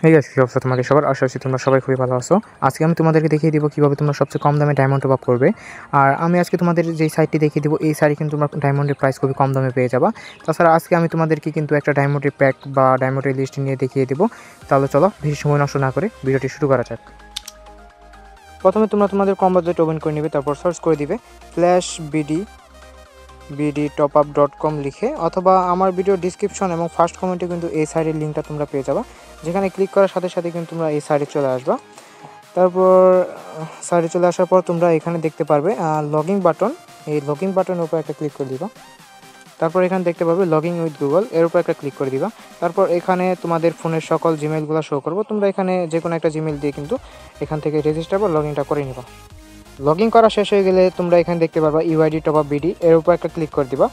এই গাইস, কি অবস্থা তোমাদের সবার? আশা করছি তোমরা সবাই খুবই ভালো আছো। আজকে আমি তোমাদেরকে দেখিয়ে দিব কিভাবে তোমরা সবচেয়ে কম দামে ডায়মন্ড টপ আপ করবে। আর আমি আজকে তোমাদের যেই সাইটটি দেখিয়ে দিব, এই সাইটে কিন্তু তোমরা ডায়মন্ডের প্রাইস খুবই কম দামে পেয়ে যাবা। তাছাড়া আজকে আমি তোমাদেরকে কিন্তু একটা ডায়মন্ডের প্যাক বা ডায়মন্ডের লিস্ট নিয়ে দেখিয়ে দেবো। তাহলে চলো বেশি সময় নষ্ট না করে ভিডিওটি শুরু করা যাক। প্রথমে তোমরা তোমাদের কম বাজেট ওপেন করে নেবে, তারপর সার্চ করে দিবে ফ্ল্যাশ bdtopup.com লিখে, অথবা আমার ভিডিও ডিসক্রিপশন এবং ফার্স্ট কমেন্টে কিন্তু এই সাইটের লিঙ্কটা তোমরা পেয়ে যাবা, যেখানে ক্লিক করার সাথে সাথে কিন্তু তোমরা এই সাইটে চলে আসবা। তারপর সাইটে চলে আসার পর তোমরা এখানে দেখতে পারবে লগইন বাটন। এই লগইন বাটনের উপর একটা ক্লিক করে দিবা। তারপর এখানে দেখতে পারবে লগইন উইথ গুগল, এর উপর একটা ক্লিক করে দিবা। তারপর এখানে তোমাদের ফোনের সকল জিমেইলগুলো শো করবো। তোমরা এখানে যে কোনো একটা জিমেইল দিয়ে কিন্তু এখান থেকে রেজিস্টার বা লগইনটা করে নিবা। লগইন করা শেষ হয়ে গেলে তোমরা এখানে দেখতে পারবা ইউআইডি টপ আপ বিডি, এর উপর একটা ক্লিক করে দিবা।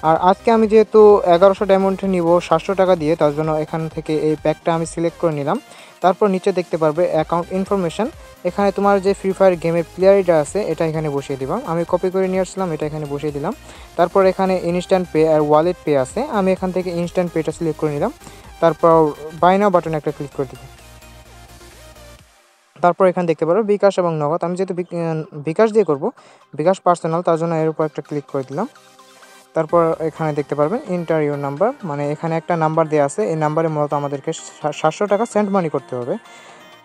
আর আজকে আমি যেহেতু 1100 ডায়মন্ড নিব 700 টাকা দিয়ে, তার জন্য এখান থেকে এই প্যাকটা আমি সিলেক্ট করে নিলাম। তারপর নিচে দেখতে পারবে অ্যাকাউন্ট ইনফরমেশন, এখানে তোমার যে ফ্রি ফায়ার গেমের প্লেয়ার আইডি আছে এটা এখানে বসিয়ে দিবা। আমি কপি করে নিয়ে আসলাম, এটা এখানে বসিয়ে দিলাম। তারপর এখানে ইনস্ট্যান্ট পে আর ওয়ালেট পে আছে, আমি এখান থেকে ইনস্ট্যান্ট পেটা সিলেক্ট করে নিলাম। তারপর বাই নাও বাটনে একটা ক্লিক করে দিব। তারপর এখানে দেখতে পারো বিকাশ এবং নগদ, আমি যেহেতু বিকাশ দিয়ে করব, বিকাশ পার্সোনাল, তার জন্য এর উপর একটা ক্লিক করে দিলাম। তারপর এখানে দেখতে পারবেন ইন্টার ইউর নাম্বার, মানে এখানে একটা নাম্বার দেওয়া আছে, এই নাম্বারে মূলত আমাদেরকে 700 টাকা সেন্ড মানি করতে হবে।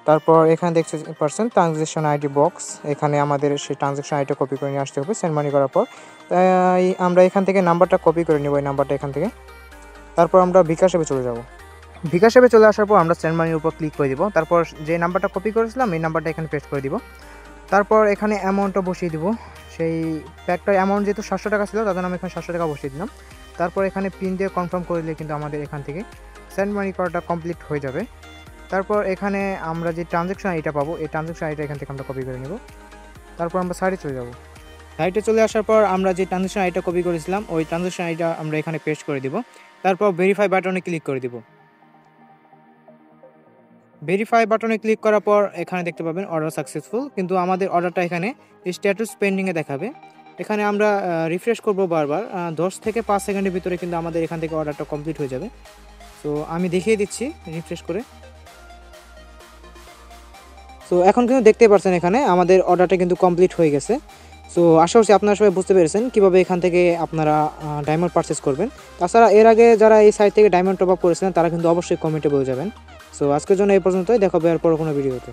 তারপর এখানে দেখতে পাচ্ছেন ট্রানজ্যাকশন আইডি বক্স, এখানে আমাদের সেই ট্রানজ্যাকশন আইডিটা কপি করে নিয়ে আসতে হবে সেন্ড মানি করার পর। তাই আমরা এখান থেকে নাম্বারটা কপি করে নেব, এই নাম্বারটা এখান থেকে। তারপর আমরা বিকাশ অ্যাপে চলে যাব। বিকাশ অ্যাপে চলে আসার পর আমরা সেন্ড মানির উপর ক্লিক করে দিব। তারপর যে নাম্বারটা কপি করেছিলাম এই নাম্বারটা এখানে পেস্ট করে দিব। তারপর এখানে অ্যামাউন্টটা বসিয়ে দিব। সেই প্যাকটার অ্যামাউন্ট যেহেতু 700 টাকা ছিল, তার জন্য আমি এখানে 700 টাকা বসিয়ে দিলাম। তারপর এখানে পিন দিয়ে কনফার্ম করে দিলে কিন্তু আমাদের এখান থেকে সেন্ড মানি করাটা কমপ্লিট হয়ে যাবে। তারপর এখানে আমরা যে ট্রানজ্যাকশন আইডিটা পাবো, এই ট্রানজ্যাকশন আইডিটা এখান থেকে আমরা কপি করে নেব। তারপর আমরা সাইটে চলে যাব। সাইটে চলে আসার পর আমরা যে ট্রানজ্যাকশন আইডিটা কপি করেছিলাম ওই ট্রানজ্যাকশন আইডিটা আমরা এখানে পেস্ট করে দিব। তারপর ভেরিফাই বাটনে ক্লিক করে দিব। ভেরিফাই বাটনে ক্লিক করার পর এখানে দেখতে পাবেন অর্ডার সাকসেসফুল, কিন্তু আমাদের অর্ডারটা এখানে স্ট্যাটাস পেন্ডিংয়ে দেখাবে। এখানে আমরা রিফ্রেশ করব বারবার, 10 থেকে 5 সেকেন্ডের ভিতরে কিন্তু আমাদের এখান থেকে অর্ডারটা কমপ্লিট হয়ে যাবে। তো আমি দেখিয়ে দিচ্ছি রিফ্রেশ করে। সো এখন কিন্তু দেখতে পাচ্ছেন এখানে আমাদের অর্ডারটা কিন্তু কমপ্লিট হয়ে গেছে। সো আশা করছি আপনারা সবাই বুঝতে পেরেছেন কীভাবে এখান থেকে আপনারা ডায়মন্ড পারচেস করবেন। তাছাড়া এর আগে যারা এই সাইট থেকে ডায়মন্ড টপ আপ করেছিলেন তারা কিন্তু অবশ্যই কমেন্টে বলে যাবেন। সো আজকের জন্য এই পর্যন্তই, দেখা হবে আর পরে কোনো ভিডিওতে।